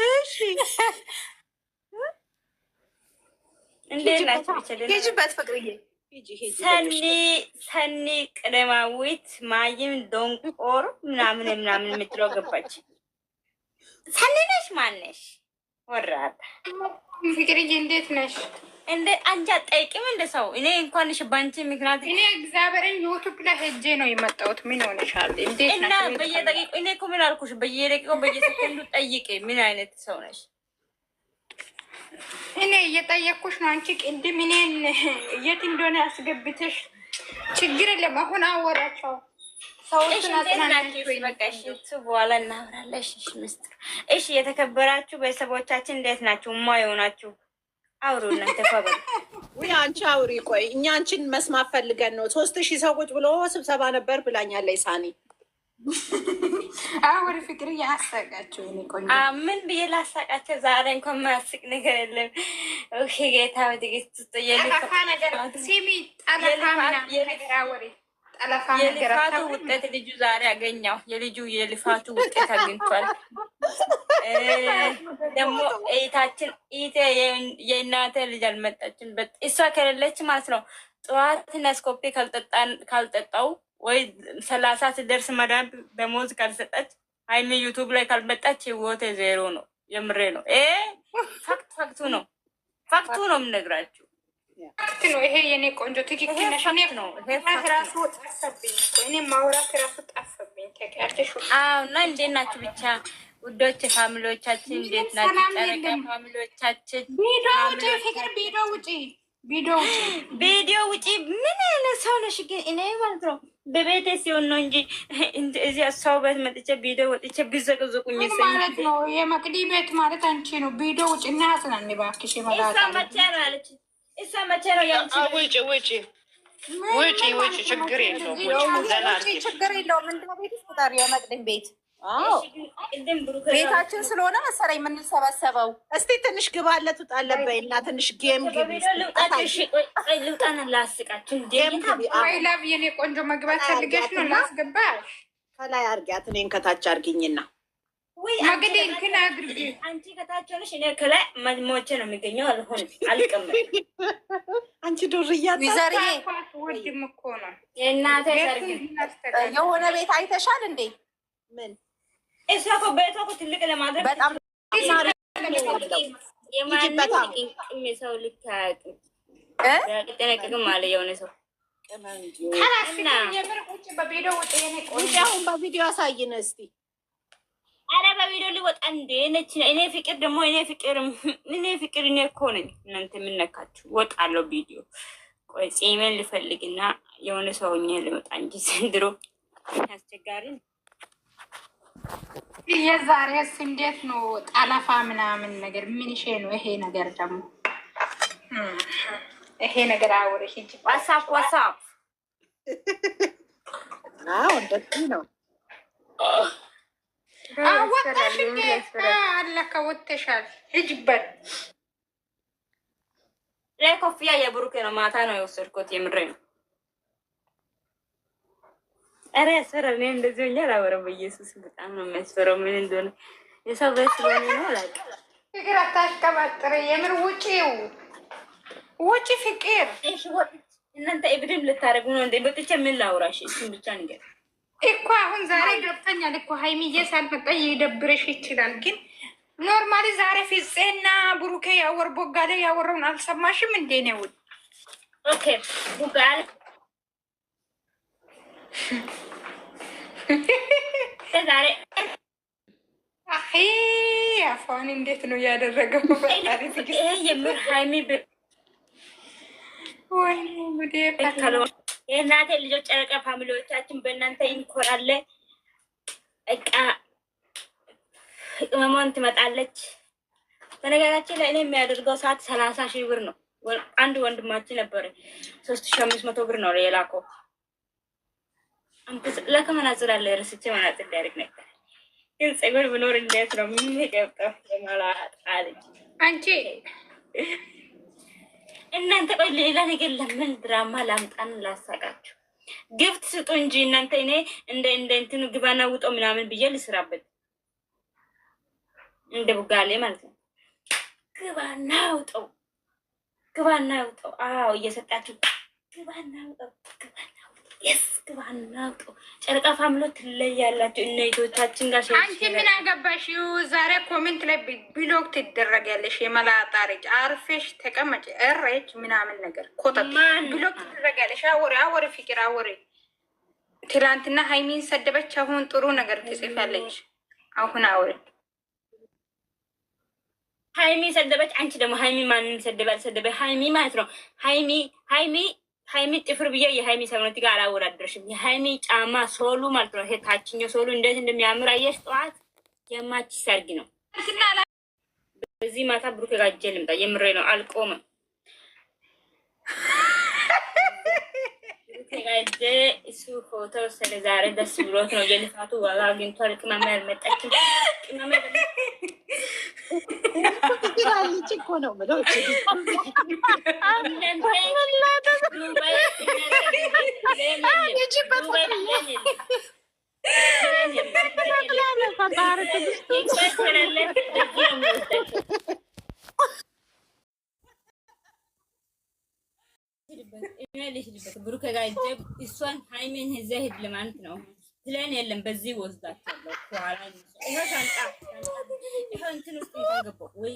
እሺ እንዴት ናችሁ? ሂጂበት ፍቅርዬ። ሰኒ ቅደማዊት ማይም ዶንቆር ምናምን የምትለው ገባች። ሰኒ ነሽ? ማነሽ? ወራታ ፍቅርዬ እንዴት ነሽ? እንደ አንቺ አትጠይቂም እንደ ሰው። እኔ እንኳን ባንቺ ምክንያት እኔ እግዚአብሔርን ዩቱብ ላይ ሄጄ ነው የመጣሁት። ምን ሆነሻል? እንዴት እና በየደቂቃው እኔ እኮ ምን አልኩሽ? በየደቂቃው በየሰከንዱ ጠይቄ ምን አይነት ሰው ነሽ? እኔ እየጠየቅኩሽ ነው። አንቺ ቅድም እኔን የት እንደሆነ አስገብተሽ ችግር የለም አሁን አወራቸው ሰዎችን አጽናናችሁ። በኋላ እናወራለን። እሺ ምስጥር። እሺ የተከበራችሁ ቤተሰቦቻችን እንዴት ናችሁ? ማ የሆናችሁ አውሩ እናንተ ፈበል ወይ አንቺ አውሪ። ቆይ እኛ አንቺን መስማት ፈልገን ነው። 3000 ሰው ቁጭ ብሎ ስብሰባ ነበር ብላኛለች ሳኒ። አውሪ ፍቅር ያሳቃችሁ። እኔ ቆይ ምን ብዬ ላሳቃቸው? ዛሬ እንኳን ማስቅ ነገር የለም። ኦኬ ጌታ ወዲግስት ጠለፋ ነገር ሲሚ ጠለፋ ነገር አውሪ። የልፋቱ ውጤት ልጁ ዛሬ አገኘው። የልጁ የልፋቱ ውጤት አግኝቷል። ደግሞ እይታችን የእናተ ልጅ አልመጣችን። እሷ ከሌለች ማለት ነው ጠዋት ነስኮፔ ካልጠጣው ወይ 30 ስደርስ መዳብ በሞዝ ካልሰጠች ሀይሚ ዩቱብ ላይ ካልመጣች ህይወቴ ዜሮ ነው። የምሬ ነው። ፋክቱ ነው። ፋክቱ ነው የምነግራችሁ። ፋክት ነው ይሄ የኔ ቆንጆ ትክክል ነሽ። ነው ራሱ ጠፈብኝ። እኔ ማውራት ራሱ ጠፈብኝ። ተቀያለሽ? አዎ። እና እንዴት ናችሁ ብቻ ውዶች ፋሚሊዎቻችን? እንዴት ናችሁ ጨረቃ ፋሚሊዎቻችን? ቪዲዮ ውጪ ፍቅር፣ ቪዲዮ ውጪ፣ ቪዲዮ ውጪ። ምን አይነት ሰው ነሽ ግን? እኔ ማለት ነው በቤቴ ሲሆን ነው እንጂ እዚህ ሰው ቤት መጥቼ ቪዲዮ ወጥቼ ቢዘቅዝቁኝ ማለት ነው። የመቅዲ ቤት ማለት አንቺ ነው። ቪዲዮ ውጪ እና ያጽናኝ እባክሽ። እሷ መቼ ነው ያለች? እሷ መቼ ነው ያለች? ውጪ ችግር የለውም። ችግር የለውም። ምንድነው ቤት ውስጥ ታዲያ የመቅድን ቤት ቤታችን ስለሆነ መሰለኝ የምንሰበሰበው። እስቲ ትንሽ ግባለት ውጣለበይ እና ትንሽ ጌም ግቢ። ልውጣና ላስቃችሁ። ላብ የኔ ቆንጆ መግባት ፈልገሽ ነው? ላስገባሽ። ከላይ አርጊያት፣ እኔን ከታች አርጊኝና መግዴ እንክን አድርጊ። አንቺ ከታች ሆነሽ እኔ ከላይ መሞቼ ነው የሚገኘው። አልሆን አልቀመጥም። አንቺ ዱርያ ዊዘርዬ ወድም እኮ ነው የእናቴ ሰርግ የሆነ ቤት አይተሻል እንዴ? ምን እሷ እኮ ቤቷ እኮ ትልቅ ለማድረግ በጣም የማንም ሰው ልክ አያውቅም። ጠነቅቅም አለ የሆነ ሰው አሁን በቪዲዮ አሳይን እስቲ። አረ በቪዲዮ ሊወጣ እንዴ ነች። እኔ ፍቅር ደግሞ እኔ ፍቅር እኔ እኮ ነኝ። እናንተ የምነካችሁ ወጣለሁ ቪዲዮ። ቆይ ጺሜን ልፈልግና የሆነ ሰውኛ ልወጣ እንጂ ዘንድሮ አስቸጋሪ ነው። የዛሬስ እንዴት ነው? ጠለፋ ምናምን ነገር ምን ሼ ነው ይሄ ነገር? ደግሞ ይሄ ነገር አውሪ ሂጂ። ዋትስአፕ እንደዚህ ነው። ወጣሽ እንዴ? አለካ ወጥተሻል። ሂጂበት። ኮፍያ የብሩክ ነው። ማታ ነው የወሰድኩት። የምሬ ነው። ኧረ ያስፈራል። እኔ እንደዚህ ሆኜ አላወራም። በኢየሱስ በጣም ነው የሚያስፈራው። ምን እንደሆነ የሰው ቤት ስለሆነ ነው አላውቅም። ፍቅር አታሽቀባጥሪ። የምር ውጪ ፍቅር። እናንተ ኢብድም ልታደርጉ ነው እንዴ? በጥቼ ምን ላውራሽ? እሱን ብቻ ንገር እኮ። አሁን ዛሬ ገብተኛል እኮ ሀይሚዬ ሳልመጣ ይደብረሽ ይችላል፣ ግን ኖርማሊ ዛሬ ፍፄና ብሩኬ ያወር ቦጋለ ያወራውን አልሰማሽም እንዴ? ነው ኦኬ ቦጋለ ዛሬ አፋን እንዴት ነው ያደረገው? የምር ሀይሚ የእናቴ ልጆች ጨረቃ ፋሚሊዎቻችን በእናንተ እንኮራለን። እቃ ቅመሟን ትመጣለች። በነገራችን ላይ እኔ የሚያደርገው ሰዓት 30,000 ብር ነው። አንድ ወንድማችን ነበረ 3,500 ብር ነው የላከው። ለካ መናጽር አለ። ረስቼ መናጽር ሊያደርግ ነበር፣ ግን ፀጉር ብኖር እንዴት ነው የሚገባው? ለማላጣለች አንቺ እናንተ ቆይ ሌላ ነገር ለምን ድራማ ላምጣን ላሳቃችሁ? ግፍት ስጡ እንጂ እናንተ። እኔ እንደ እንትኑ ግባና ውጦ ምናምን ብዬ ልስራበት። እንደ ቡጋሌ ማለት ነው። ግባና አውጣው፣ ግባና አውጣው። አዎ እየሰጣችሁ ግባና አውጣው፣ ግባና አውጣው፣ የስ ግባና አውጣው። ጨረቃ ፋሚሊ ትለያላችሁ። እነ እህቶቻችን ጋር አንቺ ምን አገባሽ? ዛሬ ኮሜንት ላይ ብሎክ ትደረጋለሽ። የመላጣ ልጅ አርፌሽ ተቀመጭ። እሬች ምናምን ነገር ኮተት ብሎክ ትደረጋለሽ። አወሬ አወሬ ፍቅር አወሬ። ትላንትና ሃይሚን ሰደበች፣ አሁን ጥሩ ነገር ትጽፋለች። አሁን አወሬ ሃይሚ ሰደበች። አንቺ ደግሞ ሃይሚ ማንም ሰደበ አልሰደበ ሃይሚ ማለት ነው። ሃይሚ ጥፍር ብዬ የሃይሚ ሰውነት ጋር አላወዳደርሽም። የሃይሚ ጫማ ሶሉ ማለት ነው። ይሄ ታችኛው ሶሉ እንዴት እንደሚያምር አየሽ? ጠዋት የማች ሰርግ ነው። በዚህ ማታ ብሩክ ጋጀ ልምጣ። የምሬ ነው። አልቆመም። ብሩክ ጋጀ እሱ ፎቶ ስለ ዛሬ ደስ ብሎት ነው። የልፋቱ ዋጋ አግኝቷል። ቅመማ ያልመጣችም ቅመማ ትግራለች እኮ ነው የምለው። ብሩክ ጋር እሷን ሃይሜን እዛ ሄድ ለማለት ነው። ፕላን የለም። በዚህ ወስዳቸዋለሁ። ኋላ ይሄ ሻንጣ ይሄ እንትን ውስጥ ገባው ወይ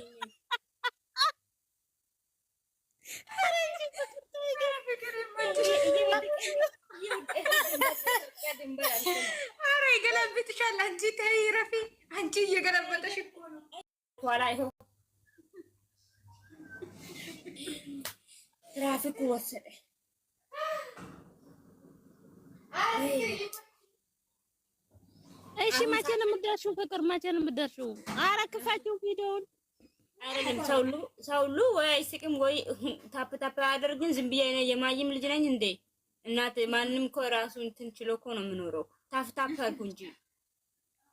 ኧረ ይገለብጥሻል። አንቺ ተይ ረፊ። አንቺ እየገለበጠሽ እኮ ነው። ኋላ ይኸው ትራፊክ ወሰደ። እሺ መቼ ነው የምትደርሺው? ፍቅር መቼ ነው የምትደርሺው? ኧረ ክፋችሁ ቪዲዮውን አይደለም ሰው ሁሉ ወይ አይስቅም ወይ ታፕ ታፕ አያደርግም። ዝም ብዬ ነው የማይም ልጅ ነኝ እንዴ እናት። ማንም እኮ ራሱ እንትን ችሎ እኮ ነው የምኖረው። ታፕ ታፕ አድርጉ እንጂ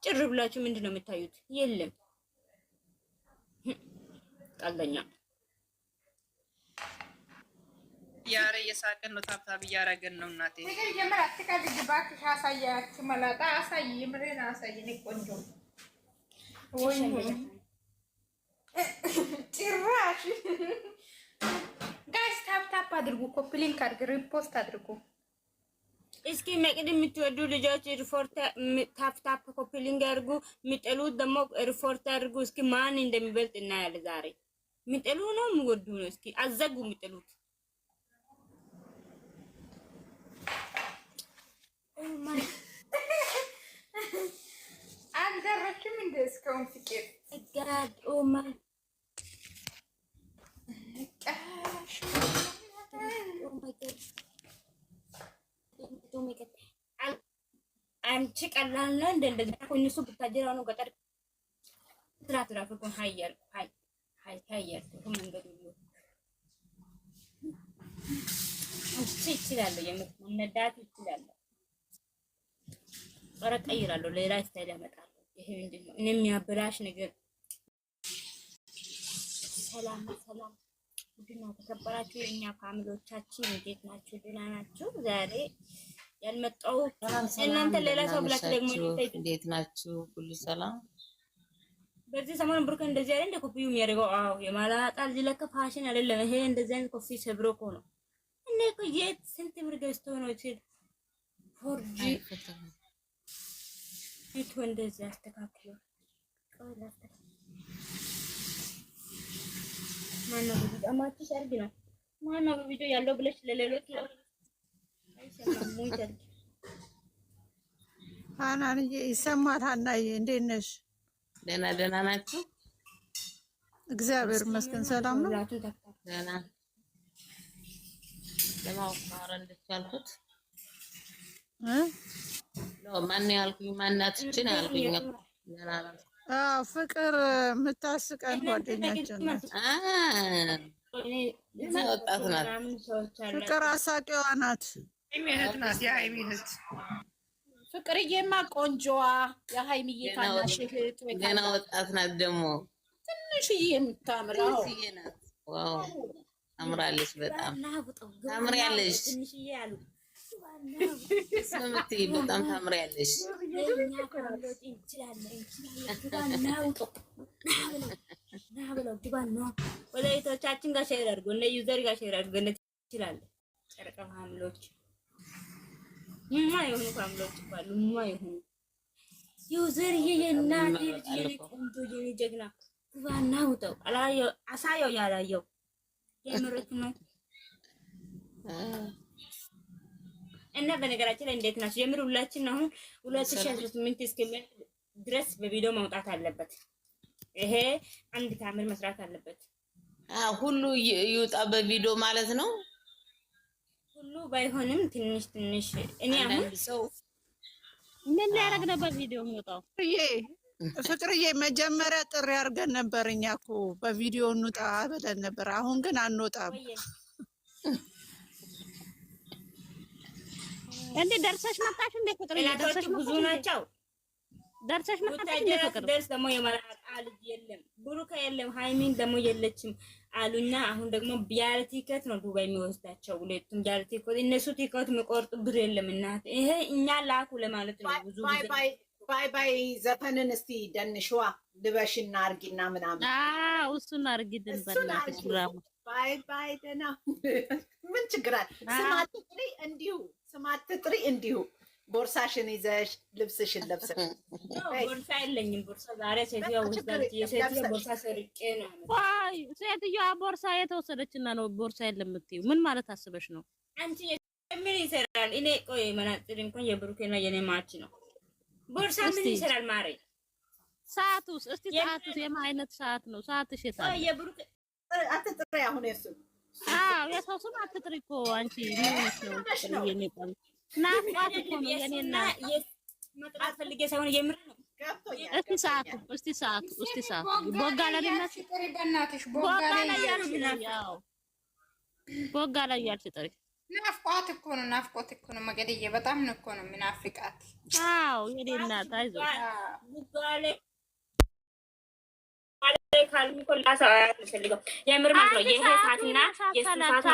ጭር ብላችሁ ምንድን ነው የምታዩት? የለም ቀልደኛ ያረ እየሳቅን ነው። ታፕ ታፕ እያደረግን ነው እናቴ። ነገር ጀመር አትቀልድ እባክሽ። አሳያችሁ መላጣ አሳይ። ምሬን አሳይ። ቆንጆ ወይ ጭራሽ ጋይስ ታፕ ታፕ አድርጉ። ኮፒ ሊንክ አድርጉ። ሪፖስት አድርጉ። እስኪ መቅድ የምትወዱ ልጆች ሪፖርት ታፕ ታፕ ኮፒ ሊንክ አድርጉ። የሚጠሉት ደግሞ ሪፖርት አድርጉ። እስኪ ማን እንደሚበልጥ እናያለን ዛሬ። የሚጠሉ ነው የሚወዱ ነው። እስኪ አዘጉ የሚጠሉት አልደረችም እንደ እስካሁን ፍቅር ጋድ ኦ ማይ አንቺ ቀላል ነው እንደ እንደዚህ ኮኝ እሱ ብታጀራ ነው ገጠር ትራፊክ እኮ ሀያል ሀያል መንገዱ ነው። እሺ ይችላል የምትነዳት ይችላል። ኧረ ቀይራለሁ፣ ሌላ ስታይል ያመጣለሁ። ይሄ ምንድን ነው? እኔ የሚያበላሽ ነገር። ሰላም ሰላም፣ ውድና ተከበራችሁ የእኛ ፋሚሊዎቻችን እንዴት ናችሁ? ደህና ናችሁ? ዛሬ ያልመጣው እናንተ ሌላ ሰው ብላችሁ ደግሞ እንዴት ናችሁ? ሁሉ ሰላም። በዚህ ሰሞን ብሩክ እንደዚህ አይደል እንደ ኮፒው የሚያደርገው? አዎ የማላጣ ልጅ ለካ ፋሽን አይደለም ይሄ። እንደዚህ አይነት ኮፊ ሰብሮ እኮ ነው። እኔ እኮ የት ስንት ብር ገዝቶ ነው እቺ ፎርጂ ፊቱ እንደዚህ አስተካክሎ ማነው ቪዲዮ አማችሁ ሰርግ ነው ማነው ቪዲዮ ያለው ብለሽ ለሌሎች አይሰማም ወይ? ሰርግ ሀናንዬ ይሰማል። ሀናዬ እንዴት ነሽ? ደህና ደህና ናችሁ? እግዚአብሔር ይመስገን ሰላም ነው። ደህና ለማወቅ ማውራት እንደቻልኩት ማን ያልኩኝ ማናትችን ያልኩኝ ፍቅር የምታስቀን ጓደኛችን ናት። ወጣት ናት። ፍቅር አሳቂዋ ናት። እህት ናት። የሀይሚ እህት ፍቅርዬማ ቆንጆዋ የሀይሚዬ ታናሽ እህት ገና ወጣት ናት። ደግሞ ትንሽዬ የምታምረው ናት። ዋው ታምራለች። በጣም ታምሪያለሽ። ስለምትይ በጣም ታምሪያለሽ። ና ብለው ግባን ነው ወደ እህቶቻችን ጋር ሼር አድርጎ እነ ዩዘር ጋር ሼር አድርጎ እነ ይችላል ጨረቃ ፋሚሊዎች የሆኑ ፋሚሊዎች ባሉ የሆኑ ዩዘር የእናቴ ልጅ የኔ ቆንጆ የኔ ጀግና ግባና ውጣው አላየው አሳየው ያላየው የምርት ነው። እና በነገራችን ላይ እንዴት ናችሁ? የምር ሁላችን አሁን 2018 እስከሚያልቅ ድረስ በቪዲዮ ማውጣት አለበት። ይሄ አንድ ታምር መስራት አለበት። ሁሉ ይውጣ በቪዲዮ ማለት ነው። ሁሉ ባይሆንም ትንሽ ትንሽ እኔ አሁን ሰው ምን ሊያደርግ ነው በቪዲዮ የሚወጣው? ፍቅርዬ መጀመሪያ ጥሪ አድርገን ነበር። እኛ እኮ በቪዲዮ እንውጣ ብለን ነበር። አሁን ግን አንወጣም። እንዴ ደርሰሽ መጣሽ? እንዴ ፍቅርዬ ደርሰሽ ብዙ ናቸው። ደርሰሽ መጣሽ? እንዴ ፍቅር ደርስ ደግሞ የመላጣ ልጅ የለም፣ ብሩካ የለም፣ ሃይሚን ደግሞ የለችም አሉና አሁን ደግሞ ያለ ቲኬት ነው ዱባይ የሚወስዳቸው ሁለቱም ያለ ቲኬት። እነሱ ቲኬት የሚቆርጡ ብር የለም። እናት ይሄ እኛ ላኩ ለማለት ነው። ብዙ ጊዜ ባይ ባይ ዘፈንን እስቲ ደንሽዋ ልበሽና አርጊና ምናምን። እሱን አርጊልን በእናትሽ ብራሙ። ባይ ባይ ደህና ምን ችግር አለ? ስማት ጥሪ እንዲሁ ቦርሳሽን ይዘሽ ልብስሽን ለብሰሽ። ቦርሳ የለኝም። ቦርሳ ዛሬ ሴትዮዋ ወስዳለች። የሴትዮዋ ቦርሳ ሰርቄ ነው። አይ ሴትዮዋ ቦርሳ የተወሰደችና ነው ቦርሳ የለም የምትይው ምን ማለት አስበሽ ነው አንቺ? ምን ይሰራል? እኔ ቆይ መናጽር እንኳን የብሩኬና የኔ ማች ነው። ቦርሳ ምን ይሰራል? ማሬ ሰዓቱስ? እስቲ ሰዓቱስ የማን አይነት ሰዓት ነው? ሰዓትሽ የታለ? የብሩኬ አትጥሪ። አሁን የሱ የሰው ስም አትጥሪ እኮ አንቺ። ምን ነው የኔ ቆይ ናፍቋት እኮ ነው የኔና መጥራት ፈልጌ ሳይሆን የምር ነው። እስቲ ሰዓቱ ቦጋላ ለናት ቦጋላ ያልሽ ጥሪ። ናፍቋት እኮ ነው መገደዬ። በጣም ነው እኮ ነው ምናፍቃት። የኔ እናት አይዞሽ ቦጋላ ካልኩ ላሳው ያልፈልገው የምር ማለት ነው። ይሄ ሰዓትና የሱ ሰዓት